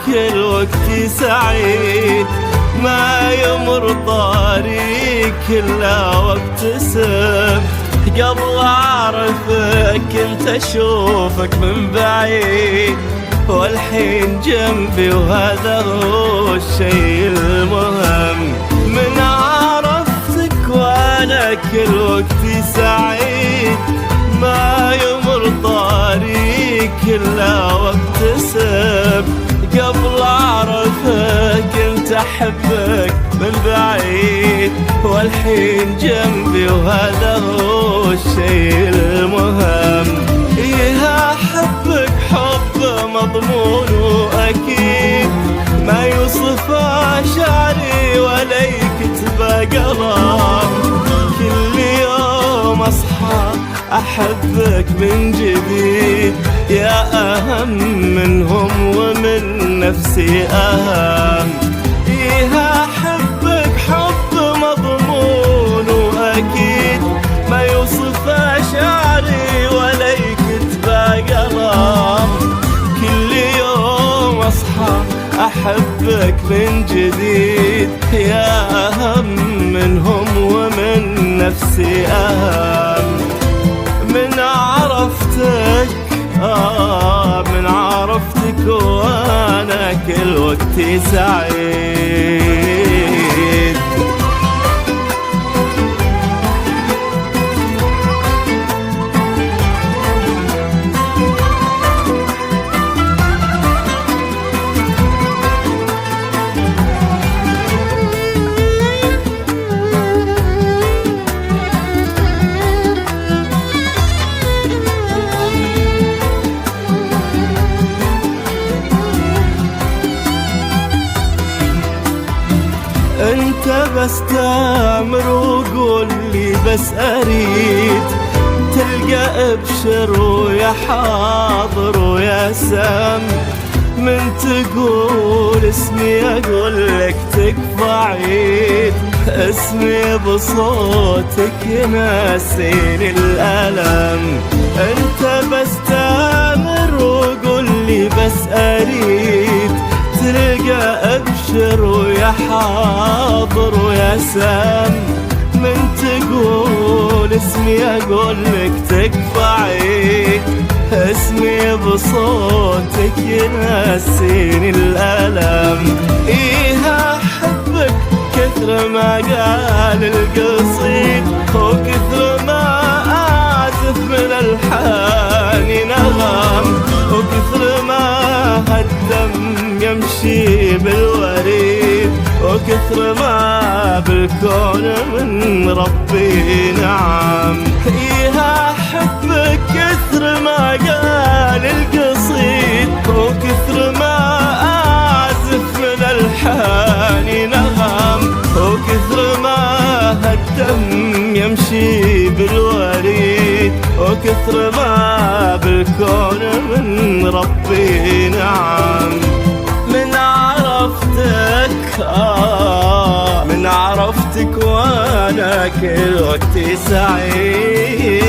كل وقت سعيد، ما يمر طريق إلا وابتسم. قبل أعرفك كنت أشوفك من بعيد، والحين جنبي وهذا هو الشيء المهم. من عرفتك وأنا كل وقت سعيد، ما يمر طريق إلا وابتسم. قبل أعرفك كنت أحبك من بعيد، والحين جنبي وهذا هو الشيء المهم. إيه أحبك حب مضمون وأكيد، ما يوصف شعري ولا يكتب قلم. كل يوم أصحى أحبك من جديد، يا أهم منهم ومن نفسي أهم. إيه أحبك حب مضمون وأكيد، ما يوصف شعري ولا يكتب قلم. كل يوم أصحى أحبك من جديد، يا أهم منهم ومن نفسي أهم. من عرفتك وأنا كل وقت سعيد. انت بس تامر وقول لي بس اريد، تلقى ابشر ويا حاضر ويا سام. من تقول اسمي اقول لك تكفى عيد، اسمي بصوتك ينسيني الالم. انت بس تامر وقول لي بس اريد، تلقى ابشر ويا حاضر ويا سام. من تقول اسمي اقول لك تكفى عيد، اسمي بصوتك ينسيني الالم. ايه احبك كثر ما قال القصيد، وكثر ما اعزف من الحان نغم. وكثر ما هالدم يمشي بالوريد، وكثر ما بالكون من ربي نعم. إيه أحبك كثر ما قال القصيد، وكثر ما أعزف من الحان نغم. وكثر ما هالدم يمشي بالوريد، وكثر ما بالكون من ربي نعم. من عرفتك وأنا كل وقت سعيد.